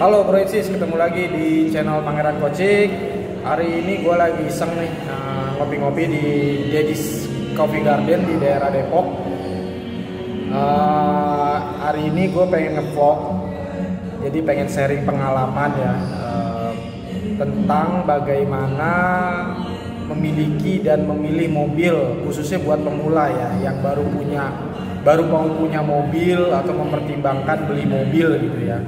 Halo Bro Insis, ketemu lagi di channel Pangeran Kocik. Hari ini gue lagi iseng nih ngopi-ngopi di Deddy's Coffee Garden di daerah Depok. Hari ini gue pengen nge-vlog, jadi pengen sharing pengalaman ya tentang bagaimana memiliki dan memilih mobil, khususnya buat pemula ya, yang baru mau punya mobil atau mempertimbangkan beli mobil gitu ya.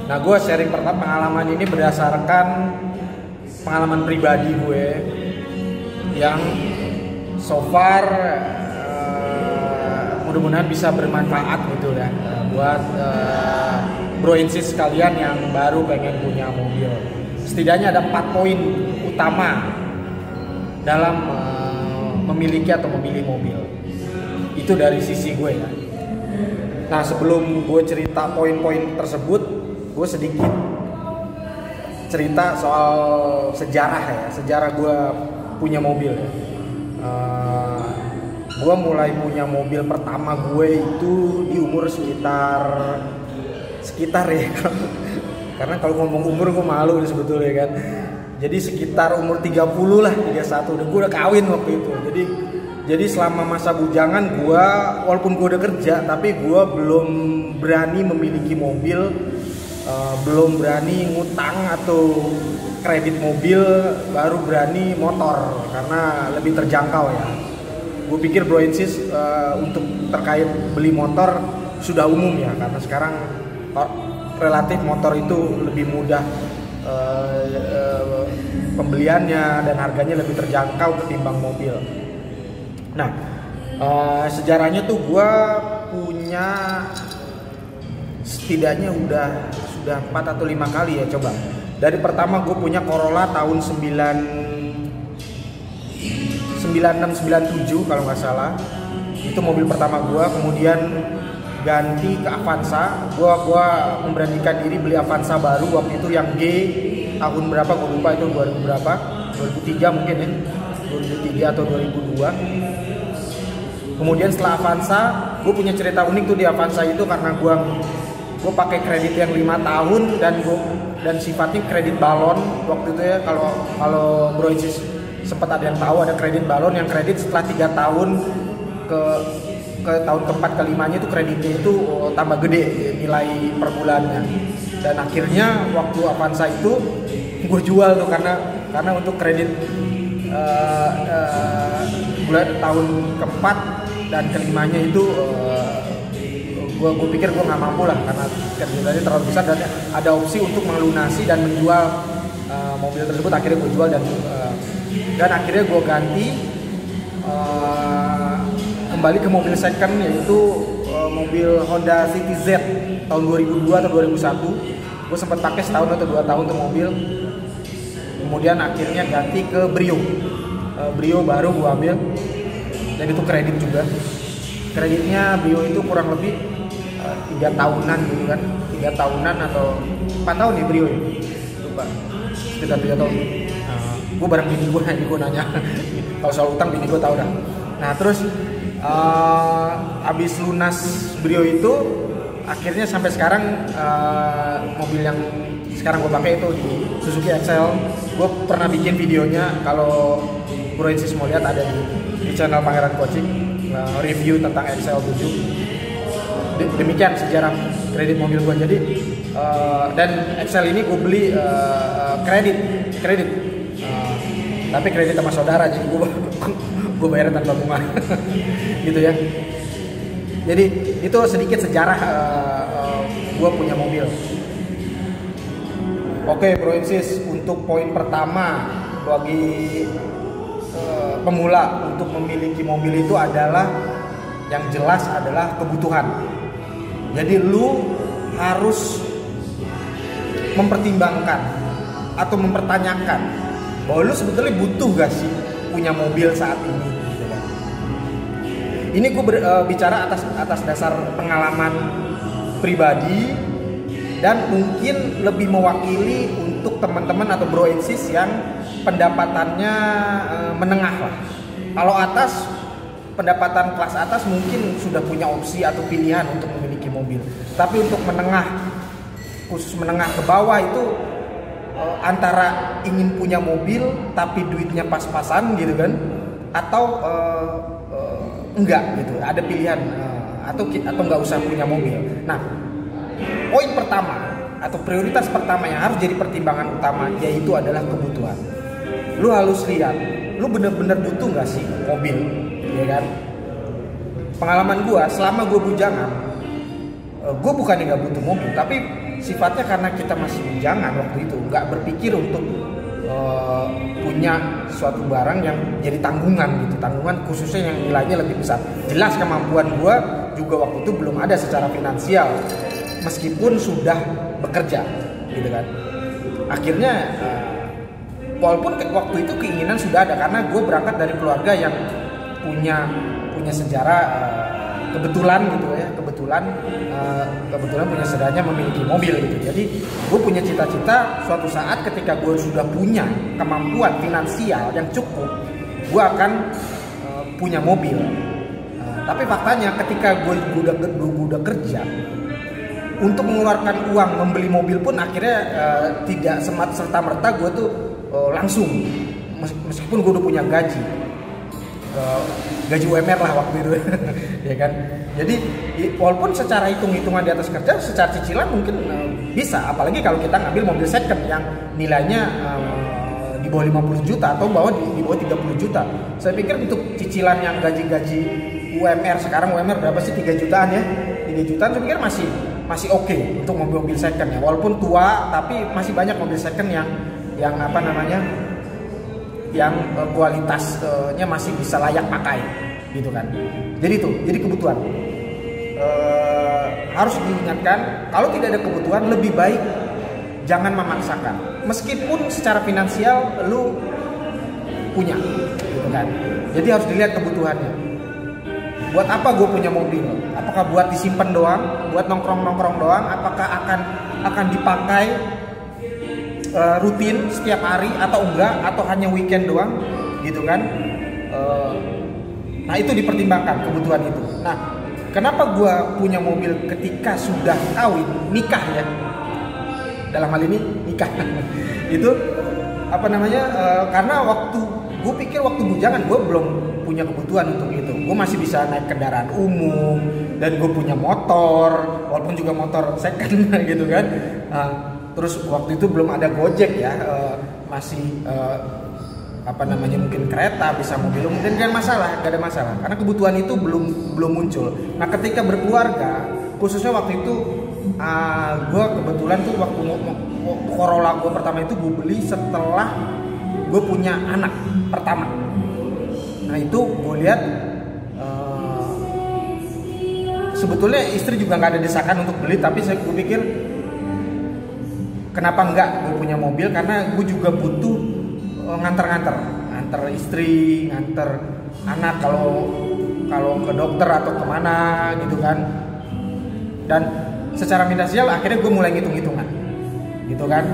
Nah, gue sharing pengalaman ini berdasarkan pengalaman pribadi gue yang so far mudah-mudahan bisa bermanfaat gitu ya buat Bro Insis sekalian yang baru pengen punya mobil. Setidaknya ada 4 poin utama dalam memiliki atau memilih mobil. Itu dari sisi gue ya. Nah, sebelum gue cerita poin-poin tersebut, gue sedikit cerita soal sejarah gue punya mobil ya. Gue mulai punya mobil pertama gue itu di umur sekitar ya karena kalau ngomong umur gue malu sebetulnya kan. Jadi sekitar umur 30 lah, 31 gue udah kawin waktu itu. Jadi selama masa bujangan gue, walaupun gue udah kerja, tapi gue belum berani memiliki mobil, belum berani ngutang atau kredit mobil, baru berani motor karena lebih terjangkau ya. Gue pikir Bro Insis untuk terkait beli motor sudah umum ya, karena sekarang relatif motor itu lebih mudah pembeliannya dan harganya lebih terjangkau ketimbang mobil. Nah, sejarahnya tuh gue punya setidaknya sudah 4 atau 5 kali ya coba. Dari pertama gue punya Corolla tahun 96-97 kalau nggak salah. Itu mobil pertama gue. Kemudian ganti ke Avanza. Gue memberanikan diri beli Avanza baru waktu itu yang G tahun berapa gue lupa, itu 2000 berapa, 2003 mungkin ya, 2003 atau 2002. Kemudian setelah Avanza, gue punya cerita unik tuh di Avanza itu karena gue pakai kredit yang 5 tahun dan sifatnya kredit balon waktu itu ya. Kalau Bro Insis sempat ada yang tahu, ada kredit balon yang kredit setelah 3 tahun ke tahun keempat kelimanya itu kreditnya itu tambah gede nilai per bulannya. Dan akhirnya waktu Avanza itu gue jual tuh karena untuk kredit bulan tahun keempat dan kelimanya itu gue pikir gue nggak mampu lah karena kreditannya terlalu besar dan ada opsi untuk melunasi dan menjual mobil tersebut. Akhirnya gue jual dan akhirnya gue ganti kembali ke mobil second, yaitu mobil Honda City Z tahun 2002 atau 2001. Gue sempat pakai setahun atau 2 tahun tuh mobil. Kemudian akhirnya ganti ke Brio baru gue ambil dan itu kredit juga. Kreditnya Brio itu kurang lebih 3 tahunan gitu kan, 3 tahunan atau 4 tahun ya Brio ya, lupa, sekitar 3 tahun. Gue bareng bini gue nanya kalau soal utang bini gue tahu dah. Nah terus abis lunas Brio itu akhirnya sampai sekarang mobil yang sekarang gue pakai itu di Suzuki Excel. Gue pernah bikin videonya, kalau Bro Insis mau lihat ada di channel Pangeran Kocik, review tentang Excel 7. Demikian sejarah kredit mobil gue. Jadi dan Excel ini gue beli kredit tapi kredit sama saudara, jadi gue bayar tanpa bunga gitu ya. Jadi itu sedikit sejarah gue punya mobil. Oke Bro Insis, untuk poin pertama bagi pemula untuk memiliki mobil itu adalah yang jelas adalah kebutuhan. Jadi lu harus mempertimbangkan atau mempertanyakan bahwa lu sebetulnya butuh gak sih punya mobil saat ini gitu kan. Ini gue bicara atas dasar pengalaman pribadi dan mungkin lebih mewakili untuk teman-teman atau Bro Insis yang pendapatannya menengah lah. Kalau atas, pendapatan kelas atas mungkin sudah punya opsi atau pilihan untuk memiliki mobil. Tapi untuk menengah khusus menengah ke bawah itu antara ingin punya mobil tapi duitnya pas-pasan gitu kan, atau enggak gitu, ada pilihan atau nggak usah punya mobil. Nah, poin pertama atau prioritas pertama yang harus jadi pertimbangan utama yaitu adalah kebutuhan. Lu harus lihat, lu bener-bener butuh nggak sih mobil, ya kan? Pengalaman gua selama gua bujangan, gua bukannya nggak butuh mobil, tapi sifatnya karena kita masih bujangan waktu itu, nggak berpikir untuk punya suatu barang yang jadi tanggungan gitu, tanggungan khususnya yang nilainya lebih besar. Jelas kemampuan gua juga waktu itu belum ada secara finansial, meskipun sudah bekerja, gitu kan. Akhirnya walaupun waktu itu keinginan sudah ada, karena gue berangkat dari keluarga yang punya sejarah kebetulan gitu ya, kebetulan punya saudaranya memiliki mobil gitu. Jadi gue punya cita-cita suatu saat ketika gue sudah punya kemampuan finansial yang cukup, gue akan punya mobil. Tapi faktanya ketika gue udah kerja, untuk mengeluarkan uang membeli mobil pun akhirnya tidak serta-merta gue tuh langsung, meskipun gue udah punya gaji UMR lah waktu itu ya kan. Jadi walaupun secara hitung-hitungan di atas kerja, secara cicilan mungkin bisa, apalagi kalau kita ngambil mobil second yang nilainya di bawah 50 juta atau di bawah 30 juta. Saya pikir untuk cicilan yang gaji UMR, sekarang UMR berapa sih, 3 jutaan ya, 3 jutaan saya pikir masih oke untuk mobil second ya, walaupun tua tapi masih banyak mobil second yang apa namanya, yang kualitasnya masih bisa layak pakai gitu kan. Jadi kebutuhan harus diingatkan, kalau tidak ada kebutuhan lebih baik jangan memaksakan, meskipun secara finansial lu punya gitu kan. Jadi harus dilihat kebutuhannya. Buat apa gue punya mobil? Apakah buat disimpan doang, buat nongkrong doang? Apakah akan dipakai rutin setiap hari atau enggak, atau hanya weekend doang gitu kan? Nah itu dipertimbangkan kebutuhan itu. Nah, kenapa gue punya mobil ketika sudah kawin, nikah ya? Dalam hal ini nikah itu apa namanya? Karena gue pikir waktu bujangan gue belum punya kebutuhan untuk itu. Gue masih bisa naik kendaraan umum dan gue punya motor, walaupun juga motor second gitu kan. Terus waktu itu belum ada Gojek ya, masih apa namanya, mungkin kereta, bisa mobil, mungkin gak ada masalah karena kebutuhan itu belum muncul. Nah ketika berkeluarga, khususnya waktu itu gue kebetulan tuh waktu Corolla gue pertama itu gue beli setelah gue punya anak pertama. Nah itu gue lihat sebetulnya istri juga nggak ada desakan untuk beli, tapi gue pikir kenapa enggak gue punya mobil, karena gue juga butuh nganter istri, nganter anak kalau ke dokter atau kemana gitu kan. Dan secara finansial akhirnya gue mulai ngitung-ngitungan gitu kan,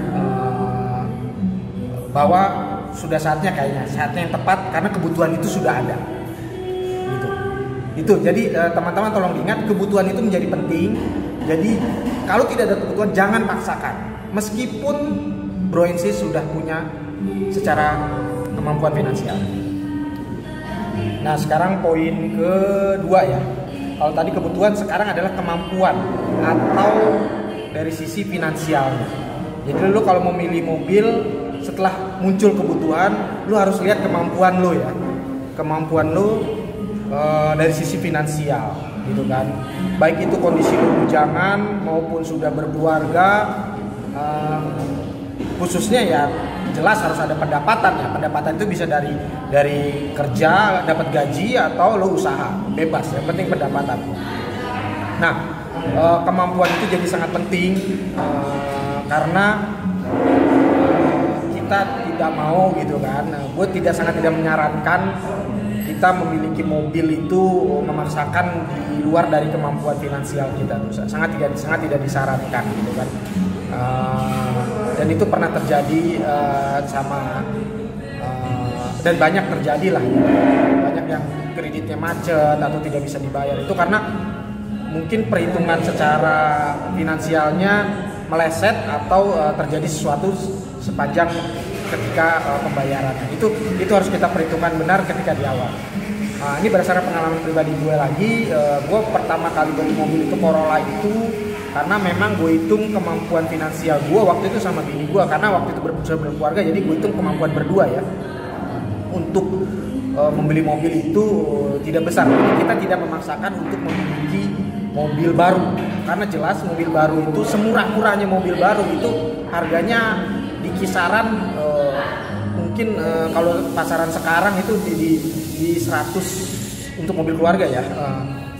bahwa sudah saatnya yang tepat karena kebutuhan itu sudah ada gitu. Itu jadi teman-teman tolong diingat, kebutuhan itu menjadi penting. Jadi kalau tidak ada kebutuhan jangan paksakan, meskipun Bro NC sudah punya secara kemampuan finansial. Nah sekarang poin kedua ya, kalau tadi kebutuhan, sekarang adalah kemampuan atau dari sisi finansialnya. Jadi lu kalau mau milih mobil, setelah muncul kebutuhan, lu harus lihat kemampuan lu ya, kemampuan lu dari sisi finansial gitu kan. Baik itu kondisi lu bujangan maupun sudah berkeluarga, khususnya ya jelas harus ada pendapatan ya. Pendapatan itu bisa dari kerja dapat gaji atau lu usaha, bebas, yang penting pendapatan. Nah kemampuan itu jadi sangat penting karena kita tidak mau gitu kan. Gue sangat tidak menyarankan kita memiliki mobil itu memaksakan di luar dari kemampuan finansial kita. Sangat tidak disarankan gitu kan. Dan itu pernah terjadi dan banyak terjadi lah. Banyak yang kreditnya macet atau tidak bisa dibayar. Itu karena mungkin perhitungan secara finansialnya meleset atau terjadi sesuatu sepanjang ketika pembayarannya. Itu harus kita perhitungkan benar ketika di awal. Ini berdasarkan pengalaman pribadi gue lagi, gue pertama kali beli mobil itu Corolla itu karena memang gue hitung kemampuan finansial gue waktu itu sama bini gue, karena waktu itu sudah berkeluarga, jadi gue hitung kemampuan berdua ya untuk membeli mobil itu tidak besar. Jadi kita tidak memaksakan untuk memiliki mobil baru, karena jelas mobil baru itu semurah-murahnya mobil baru itu harganya di kisaran mungkin kalau pasaran sekarang itu di 100 untuk mobil keluarga ya,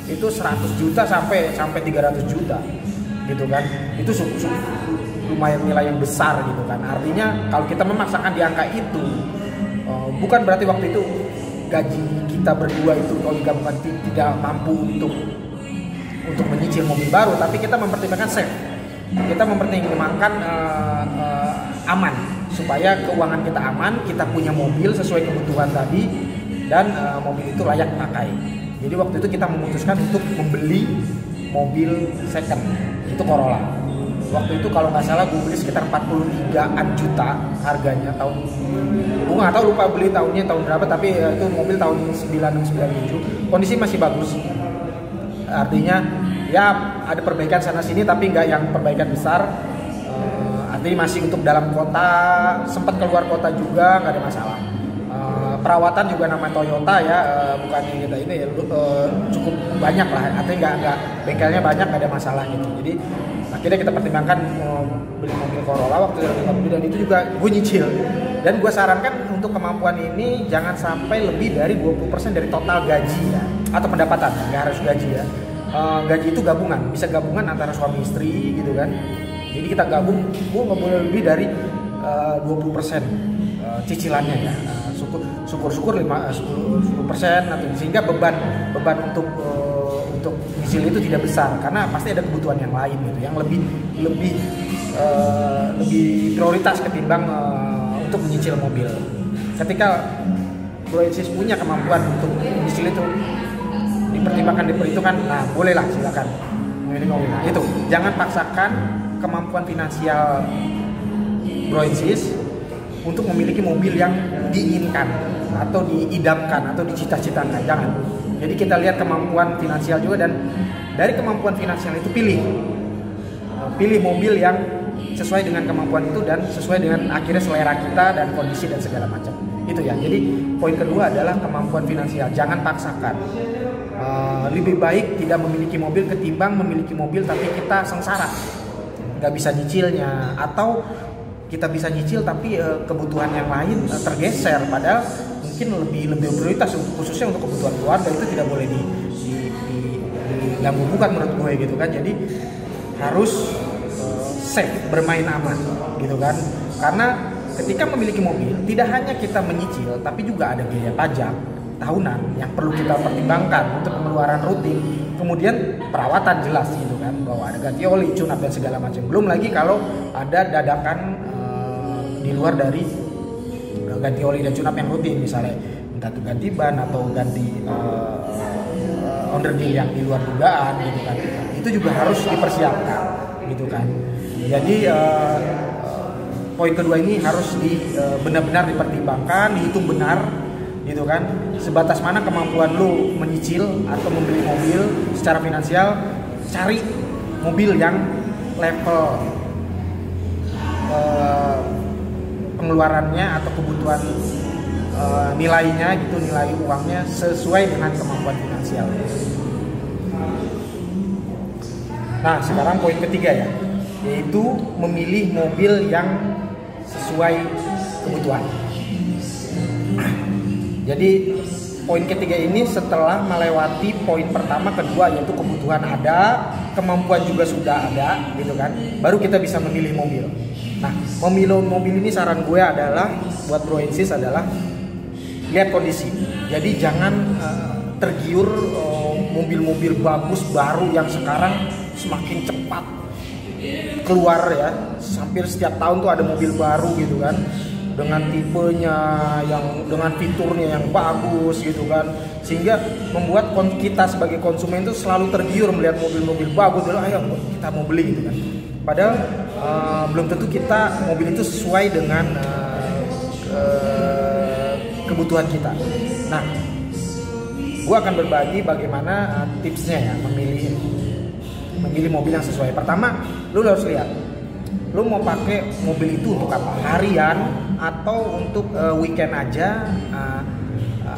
itu 100 juta sampai 300 juta gitu kan. Itu lumayan nilai yang besar gitu kan. Artinya kalau kita memaksakan di angka itu, bukan berarti waktu itu gaji kita berdua itu kalau digabungkan tidak mampu untuk menyicil mobil baru, tapi kita mempertimbangkan safe. Kita mempertimbangkan aman, supaya keuangan kita aman, kita punya mobil sesuai kebutuhan tadi, dan mobil itu layak pakai. Jadi waktu itu kita memutuskan untuk membeli mobil second, itu Corolla. Waktu itu kalau nggak salah gue beli sekitar 43-an juta harganya tahun. Gue nggak tahu, lupa beli tahunnya tahun berapa, tapi itu mobil tahun 96-97. Kondisi masih bagus. Artinya ya ada perbaikan sana sini, tapi nggak yang perbaikan besar. Artinya masih untuk dalam kota, sempat keluar kota juga nggak ada masalah. Perawatan juga nama Toyota ya, bukan kita ini ya, cukup banyak lah. Artinya nggak bengkelnya banyak, nggak ada masalah gitu. Jadi akhirnya kita pertimbangkan beli mobil Corolla waktu itu, dan itu juga gue nyicil. Dan gue sarankan untuk kemampuan ini jangan sampai lebih dari 20% dari total gaji ya, atau pendapatan, nggak harus gaji ya. Gaji itu gabungan, bisa gabungan antara suami istri gitu kan. Jadi kita gabung, gue nggak boleh lebih dari 20% cicilannya ya. Syukur-syukur 10% atau sehingga beban untuk nyicil itu tidak besar, karena pasti ada kebutuhan yang lain gitu yang lebih prioritas ketimbang untuk menyicil mobil. Ketika Bro Insis punya kemampuan untuk menyicil itu diperhitungkan, nah bolehlah silakan memilih mobil. Nah, itu jangan paksakan kemampuan finansial Bro Insis untuk memiliki mobil yang diinginkan atau diidamkan atau dicita-citakan, jangan. Jadi kita lihat kemampuan finansial juga, dan dari kemampuan finansial itu pilih mobil yang sesuai dengan kemampuan itu dan sesuai dengan akhirnya selera kita dan kondisi dan segala macam. Itu ya. Jadi poin kedua adalah kemampuan finansial, jangan paksakan. Lebih baik tidak memiliki mobil ketimbang memiliki mobil tapi kita sengsara, nggak bisa nyicilnya, atau kita bisa nyicil tapi kebutuhan yang lain tergeser, padahal mungkin lebih prioritas khususnya untuk kebutuhan keluarga, itu tidak boleh diganggu bukan menurut gue gitu kan. Jadi harus safe, bermain aman gitu kan, karena ketika memiliki mobil tidak hanya kita menyicil tapi juga ada biaya pajak tahunan yang perlu kita pertimbangkan untuk pengeluaran rutin, kemudian perawatan jelas gitu kan, bahwa ada ganti oli, tune up dan segala macam. Belum lagi kalau ada dadakan di luar dari ganti oli dan tune up yang rutin, misalnya entah itu ganti ban atau ganti onderdil yang di luar dugaan gitu kan, itu juga harus dipersiapkan gitu kan. Jadi poin kedua ini harus benar-benar dipertimbangkan, dihitung benar gitu kan, sebatas mana kemampuan lu menyicil atau membeli mobil secara finansial. Cari mobil yang level pengeluarannya atau kebutuhan nilainya gitu, nilai uangnya sesuai dengan kemampuan finansial. Nah sekarang poin ketiga ya, yaitu memilih mobil yang sesuai kebutuhan. Jadi poin ketiga ini setelah melewati poin pertama, kedua, yaitu kebutuhan ada, kemampuan juga sudah ada gitu kan, baru kita bisa memilih mobil. Nah memilih mobil ini saran gue adalah buat Bro Insis adalah lihat kondisi. Jadi jangan tergiur mobil-mobil bagus baru yang sekarang semakin cepat keluar ya, hampir setiap tahun tuh ada mobil baru gitu kan, dengan tipenya yang dengan fiturnya yang bagus gitu kan, sehingga membuat kita sebagai konsumen itu selalu tergiur melihat mobil-mobil bagus, ayo kita mau beli gitu kan. Padahal belum tentu kita mobil itu sesuai dengan kebutuhan kita. Nah, gue akan berbagi bagaimana tipsnya ya memilih mobil yang sesuai. Pertama, lu harus lihat, lu mau pakai mobil itu untuk apa? Harian atau untuk weekend aja,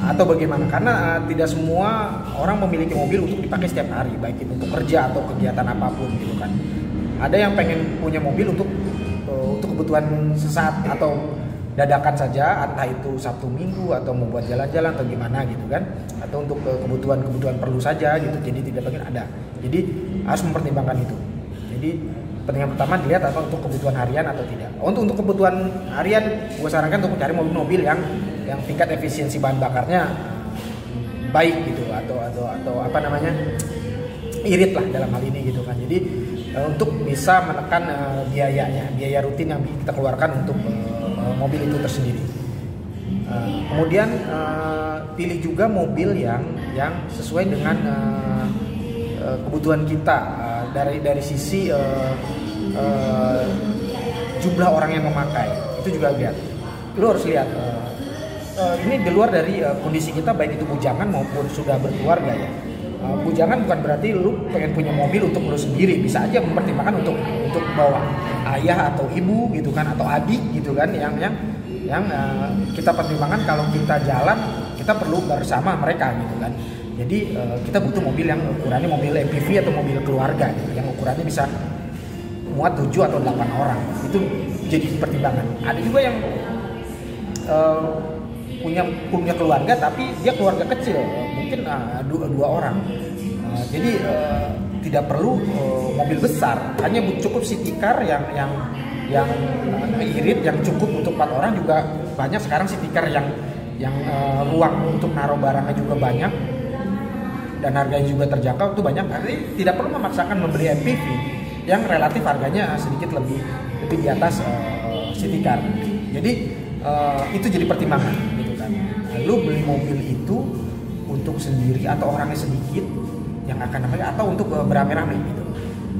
atau bagaimana? Karena tidak semua orang memiliki mobil untuk dipakai setiap hari, baik itu untuk kerja atau kegiatan apapun gitu kan. Ada yang pengen punya mobil untuk kebutuhan sesaat atau dadakan saja, entah itu Sabtu Minggu atau mau buat jalan-jalan atau gimana gitu kan, atau untuk kebutuhan perlu saja gitu. Jadi tidak pengen ada. Jadi harus mempertimbangkan itu. Jadi pentingan pertama dilihat apa untuk kebutuhan harian atau tidak. Untuk kebutuhan harian, gue sarankan untuk mencari mobil-mobil yang tingkat efisiensi bahan bakarnya baik gitu, atau apa namanya, irit lah dalam hal ini gitu kan. Jadi untuk bisa menekan biaya rutin yang kita keluarkan untuk mobil itu tersendiri. Kemudian pilih juga mobil yang sesuai dengan kebutuhan kita, dari sisi jumlah orang yang memakai. Itu juga lihat. Lu harus lihat ini di luar dari kondisi kita, baik itu bujangan maupun sudah berkeluarga ya. Bujangan bukan berarti lu pengen punya mobil untuk lu sendiri, bisa aja mempertimbangkan untuk bawa ayah atau ibu gitu kan, atau adik gitu kan, yang kita pertimbangkan kalau kita jalan kita perlu bersama mereka gitu kan. Jadi kita butuh mobil yang ukurannya mobil MPV atau mobil keluarga gitu, yang ukurannya bisa muat 7 atau 8 orang. Itu jadi pertimbangan. Ada juga yang punya keluarga tapi dia keluarga kecil, mungkin dua orang. Jadi tidak perlu mobil besar, hanya cukup city car yang irit, yang cukup untuk 4 orang. Juga banyak sekarang city car yang ruang untuk naruh barangnya juga banyak dan harganya juga terjangkau, itu banyak. Jadi tidak perlu memaksakan membeli MPV yang relatif harganya sedikit lebih di atas city car. Jadi itu jadi pertimbangan gitu kan. Lu beli mobil itu untuk sendiri atau orangnya sedikit yang akan namanya, atau untuk beramai-ramai gitu.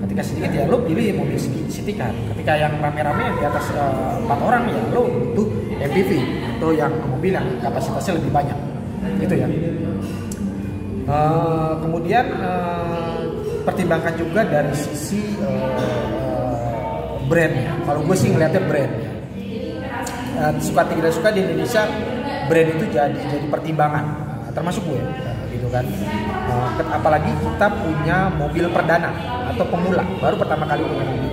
Ketika sedikit ya lu pilih mobil city car. Ketika yang rame-rame di atas 4 orang ya lu butuh MPV atau yang mobil yang kapasitasnya lebih banyak gitu ya. Kemudian pertimbangkan juga dari sisi brandnya. Kalau gue sih ngeliatnya brand. Suka tidak suka di Indonesia brand itu jadi pertimbangan, termasuk gue gitu kan. Apalagi kita punya mobil perdana atau pemula, baru pertama kali punya mobil.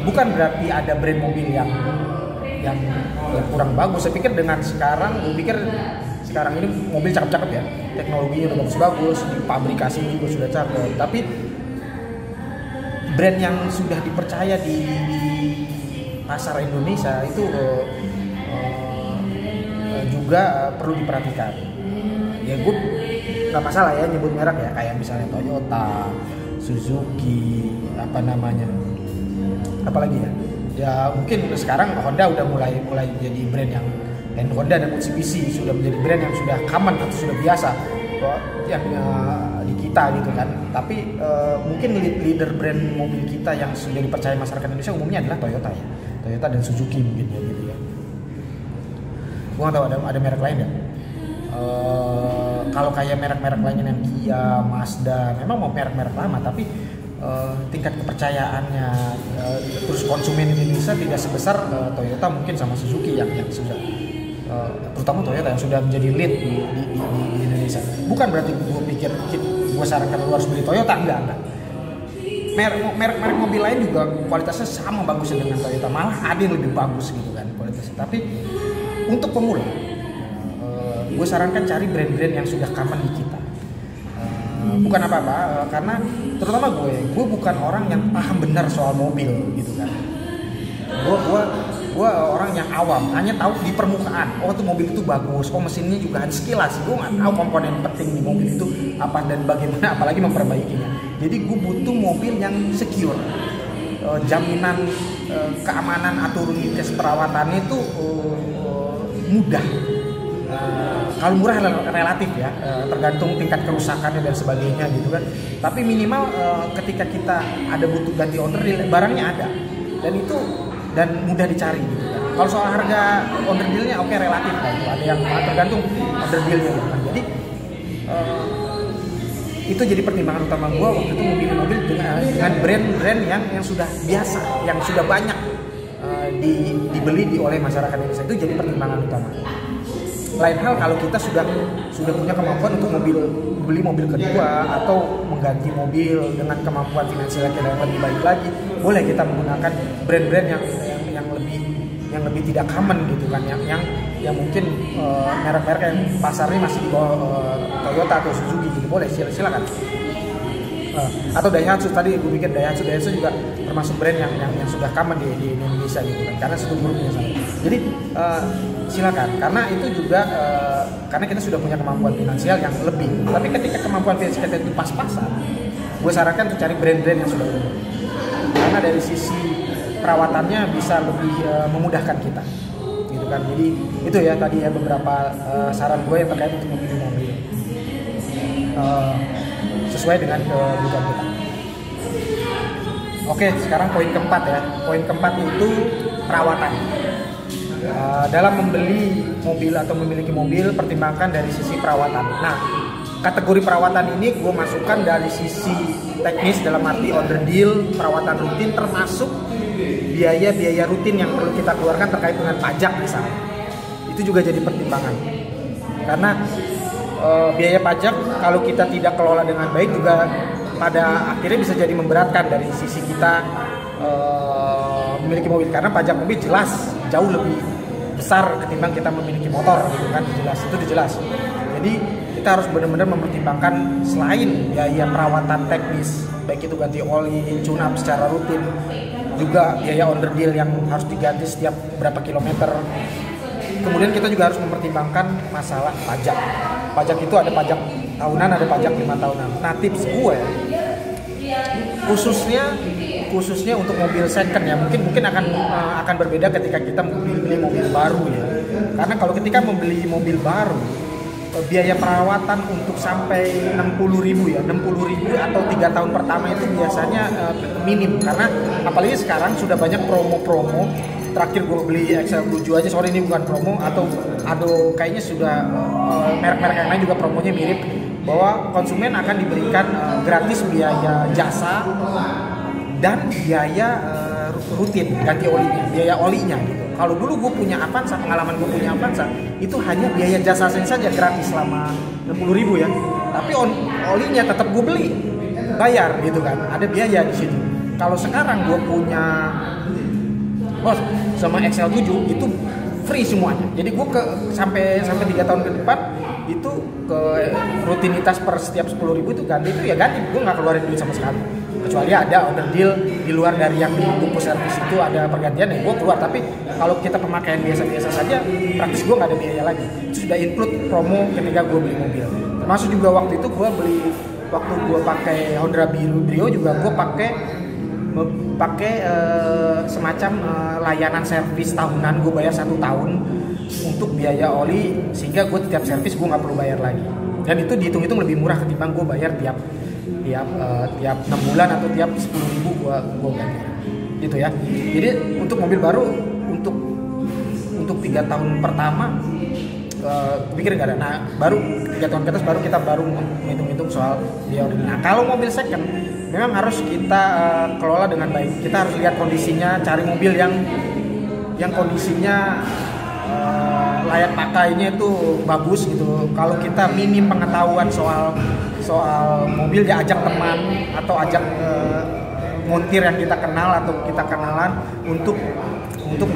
Bukan berarti ada brand mobil yang kurang bagus. Saya pikir dengan sekarang ini mobil cakep-cakep ya, teknologinya udah bagus-bagus, di pabrikasi juga sudah cakep. Tapi brand yang sudah dipercaya di pasar Indonesia itu juga perlu diperhatikan. Ya gue nggak masalah ya nyebut merek ya, kayak misalnya Toyota, Suzuki, apalagi ya mungkin sekarang Honda udah mulai jadi brand yang, dan Honda dan Mitsubishi sudah menjadi brand yang sudah common atau sudah biasa yang di kita gitu kan. Tapi mungkin leader brand mobil kita yang sudah dipercaya masyarakat Indonesia umumnya adalah Toyota ya, Toyota dan Suzuki mungkin gitu ya. Gua nggak tahu ada merek lain ya. Kalau kayak merek-merek lainnya yang Kia, Mazda, memang mau merek-merek lama, tapi tingkat kepercayaannya terus konsumen Indonesia tidak sebesar Toyota mungkin sama Suzuki yang sudah terutama Toyota yang sudah menjadi lead di Indonesia. Bukan berarti gue sarankan lu harus beli Toyota, enggak. Merek mobil lain juga kualitasnya sama bagusnya dengan Toyota, malah ada yang lebih bagus gitu kan kualitasnya. Tapi untuk pemula, gue sarankan cari brand-brand yang sudah common di kita. Bukan apa-apa, karena terutama gue bukan orang yang paham benar soal mobil gitu kan. Gue orang yang awam, hanya tahu di permukaan. Oh tuh mobil itu bagus, oh mesinnya juga hanya sekilas. Gue nggak tahu komponen penting di mobil itu apa dan bagaimana, apalagi memperbaikinya. Jadi gue butuh mobil yang secure, jaminan keamanan atau rutinitas perawatannya itu mudah. Kalau murah relatif ya, tergantung tingkat kerusakannya dan sebagainya gitu kan. Tapi minimal ketika kita ada butuh ganti onderdil, barangnya ada dan mudah dicari gitu kan. Kalau soal harga onderdilnya oke, relatif kan, ada yang tergantung onderdilnya gitu kan. Jadi itu jadi pertimbangan utama gue waktu itu memilih mobil dengan brand-brand yang sudah biasa, yang sudah banyak dibeli oleh masyarakat Indonesia. Itu jadi pertimbangan utama. Lain hal kalau kita sudah punya kemampuan untuk beli mobil kedua atau mengganti mobil dengan kemampuan finansial yang lebih baik lagi, boleh kita menggunakan brand-brand yang lebih tidak common gitu kan, yang mungkin merek-merek yang pasarnya masih di bawah Toyota atau Suzuki gitu, boleh silakan. Atau Daihatsu, tadi gue pikir Daihatsu juga termasuk brand yang sudah common di Indonesia gitu kan, karena satu grupnya sama. Jadi silakan, karena itu juga karena kita sudah punya kemampuan finansial yang lebih. Tapi ketika kemampuan finansial kita itu pas-pasan, gue sarankan untuk cari brand-brand yang sudah umum, karena dari sisi perawatannya bisa lebih memudahkan kita gitu kan. Jadi itu ya tadi ya beberapa saran gue yang terkait untuk memilih mobil sesuai dengan kebutuhan kita. Oke, sekarang poin keempat ya. Poin keempat itu perawatan. Dalam membeli mobil atau memiliki mobil, pertimbangkan dari sisi perawatan. Nah, kategori perawatan ini gue masukkan dari sisi teknis dalam arti onderdil, perawatan rutin, termasuk biaya-biaya rutin yang perlu kita keluarkan terkait dengan pajak misalnya. Itu juga jadi pertimbangan. Karena biaya pajak kalau kita tidak kelola dengan baik juga pada akhirnya bisa jadi memberatkan dari sisi kita memiliki mobil, karena pajak mobil jelas jauh lebih besar ketimbang kita memiliki motor gitu kan, jelas. Jadi kita harus benar-benar mempertimbangkan selain biaya perawatan teknis, baik itu ganti oli, tune up secara rutin, juga biaya onderdil yang harus diganti setiap berapa kilometer. Kemudian kita juga harus mempertimbangkan masalah pajak. Pajak itu ada pajak tahunan, ada pajak 5 tahunan. Nah, tips gue khususnya untuk mobil second ya, mungkin akan berbeda ketika kita membeli mobil baru ya. Karena kalau ketika membeli mobil baru, biaya perawatan untuk sampai 60.000 atau 3 tahun pertama itu biasanya minim, karena apalagi sekarang sudah banyak promo-promo. Terakhir gue beli XL7 aja, sorry ini bukan promo, atau kayaknya sudah merek-merek yang lain juga promonya mirip, bahwa konsumen akan diberikan gratis biaya jasa dan biaya rutin ganti olinya, biaya olinya gitu. Kalau dulu gue punya Avanza, pengalaman gue punya Avanza itu hanya biaya jasa saja gratis selama 60.000 ya, tapi olinya tetap gue beli, bayar gitu kan, ada biaya di situ. Kalau sekarang gue punya sama XL7 itu free semuanya. Jadi gue sampai 3 tahun ke depan itu ke rutinitas per setiap 10.000 itu ganti, gue nggak keluarin duit sama sekali, kecuali ada onderdil di luar dari yang di buku servis itu ada pergantian ya gue keluar. Tapi kalau kita pemakaian biasa-biasa saja, praktis gue nggak ada biaya lagi. Itu sudah include promo ketika gue beli mobil. Termasuk juga waktu itu waktu gue pakai Honda Brio juga gue pakai semacam layanan servis tahunan. Gue bayar 1 tahun untuk biaya oli, sehingga gue tiap servis gue nggak perlu bayar lagi, dan itu dihitung-hitung lebih murah ketimbang gue bayar tiap 6 bulan atau tiap 10.000 gue ganti gitu ya. Jadi untuk mobil baru untuk 3 tahun pertama pikir nggak ada. Nah, baru 3 tahun ke atas baru kita menghitung-hitung soal biaya oli. Nah, kalau mobil second memang harus kita kelola dengan baik. Kita harus lihat kondisinya, cari mobil yang kondisinya layak pakainya itu bagus gitu. Kalau kita minim pengetahuan soal mobil, ya ajak teman atau ajak montir yang kita kenal atau kita kenalan untuk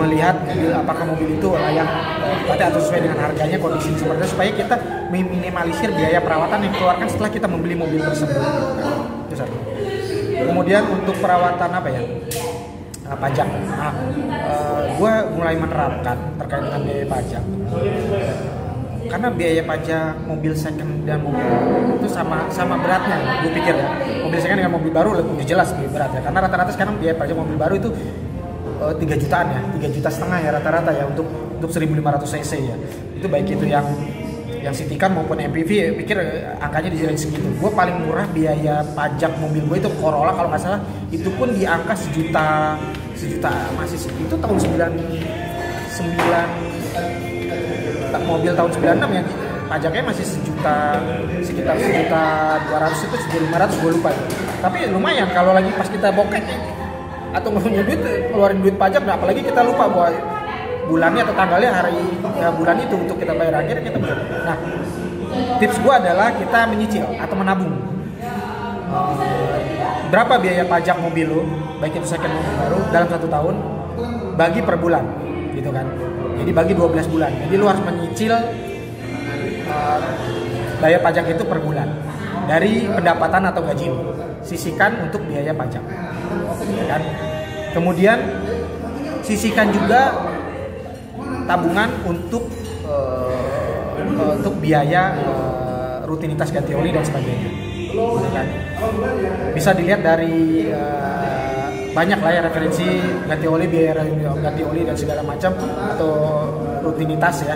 melihat apakah mobil itu layak atau sesuai dengan harganya, kondisi seperti itu, supaya kita meminimalisir biaya perawatan yang dikeluarkan setelah kita membeli mobil tersebut. Itu satu. Kemudian untuk perawatan pajak. Nah, gue mulai menerapkan terkait dengan biaya pajak. Karena biaya pajak mobil second dan mobil baru itu sama beratnya, gue pikir ya. Mobil second dengan mobil baru lebih jelas lebih berat ya. Karena rata-rata sekarang biaya pajak mobil baru itu 3 jutaan ya, 3,5 juta ya rata-rata ya untuk 1.500 cc ya. Itu baik itu yang Citikan maupun MPV, pikir angkanya di range segitu. Gue paling murah biaya pajak mobil gue itu Corolla kalau nggak salah, itu pun di angka sejuta masih itu tahun 9 mobil tahun 96 ya, pajaknya masih sekitar 1.200 itu 1.500 gue lupa. Tapi lumayan kalau lagi pas kita bokek atau nggak punya duit keluarin duit pajak, nah apalagi kita lupa bahwa bulannya atau tanggalnya bulan itu untuk kita bayar, akhirnya kita bayar. Nah, tips gue adalah kita menyicil atau menabung. Berapa biaya pajak mobil lo, baik itu second maupun baru, dalam 1 tahun, bagi per bulan, gitu kan. Jadi bagi 12 bulan. Jadi lo harus menyicil bayar pajak itu per bulan dari pendapatan atau gaji lo. Sisihkan untuk biaya pajak, kan. Kemudian sisihkan juga tabungan untuk biaya rutinitas ganti oli dan sebagainya, kan? Bisa dilihat dari banyak lah ya referensi ganti oli, biaya ganti oli dan segala macam, atau rutinitas ya,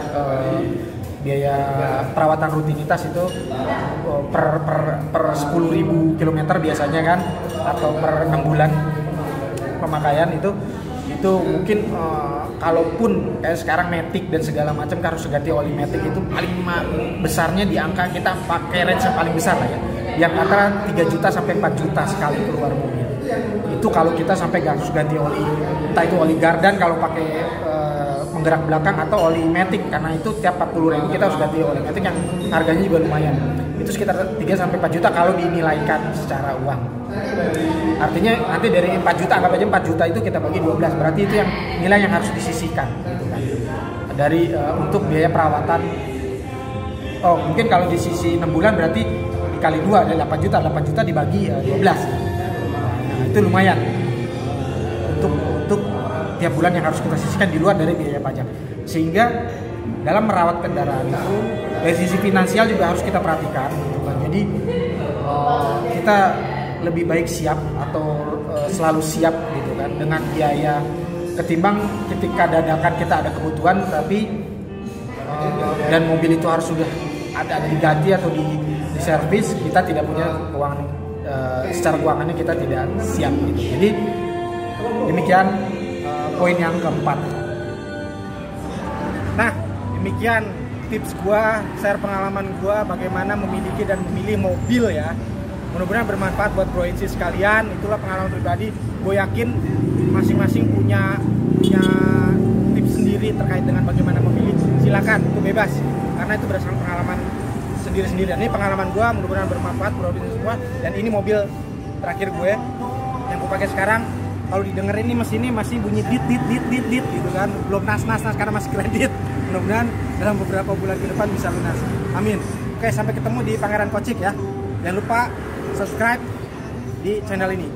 biaya perawatan rutinitas itu per 10.000 kilometer biasanya kan, atau per 6 bulan pemakaian itu mungkin kalaupun kayak sekarang Matic dan segala macam harus ganti oli Matic, itu paling besarnya di angka kita pakai range yang paling besar lah ya, yang antara 3 juta sampai 4 juta sekali keluar mobil. Itu kalau kita sampai harus ganti oli, entah itu oli Gardan kalau pakai penggerak belakang atau oli Matic, karena itu tiap 40.000 kita harus ganti oli Matic yang harganya juga lumayan. Itu sekitar 3 sampai 4 juta kalau dinilaikan secara uang. Artinya nanti dari 4 juta, anggap aja 4 juta itu kita bagi 12, berarti itu yang nilai yang harus disisihkan, gitu kan. Dari untuk biaya perawatan. Oh, mungkin kalau di sisi 6 bulan berarti dikali 2 ada 8 juta dibagi 12. Nah, itu lumayan. Untuk tiap bulan yang harus kita sisihkan di luar dari biaya pajak. Sehingga dalam merawat kendaraan itu dari sisi finansial juga harus kita perhatikan, gitu kan. Jadi kita lebih baik siap atau selalu siap, gitu kan, dengan biaya, ketimbang ketika dadakan kita ada kebutuhan tapi dan mobil itu harus sudah ada diganti atau di servis, kita tidak punya keuangan, secara keuangannya kita tidak siap, gitu. Jadi demikian poin yang keempat. Nah, demikian tips gua, share pengalaman gua bagaimana memiliki dan memilih mobil ya. Mudah-mudahan bermanfaat buat bro insi sekalian. Itulah pengalaman pribadi. Gue yakin masing-masing punya tips sendiri terkait dengan bagaimana memilih. Silakan, itu bebas. Karena itu berdasarkan pengalaman sendiri-sendiri. Ini pengalaman gue, mudah-mudahan bermanfaat bro insi semua. Dan ini mobil terakhir gue yang gue pakai sekarang. Kalau didengerin ini mesinnya masih bunyi dit gitu kan. Belum nas karena masih kredit. Mudah-mudahan dalam beberapa bulan ke depan bisa lunas. Amin. Oke, sampai ketemu di Pangeran Kocik ya. Jangan lupa subscribe di channel ini.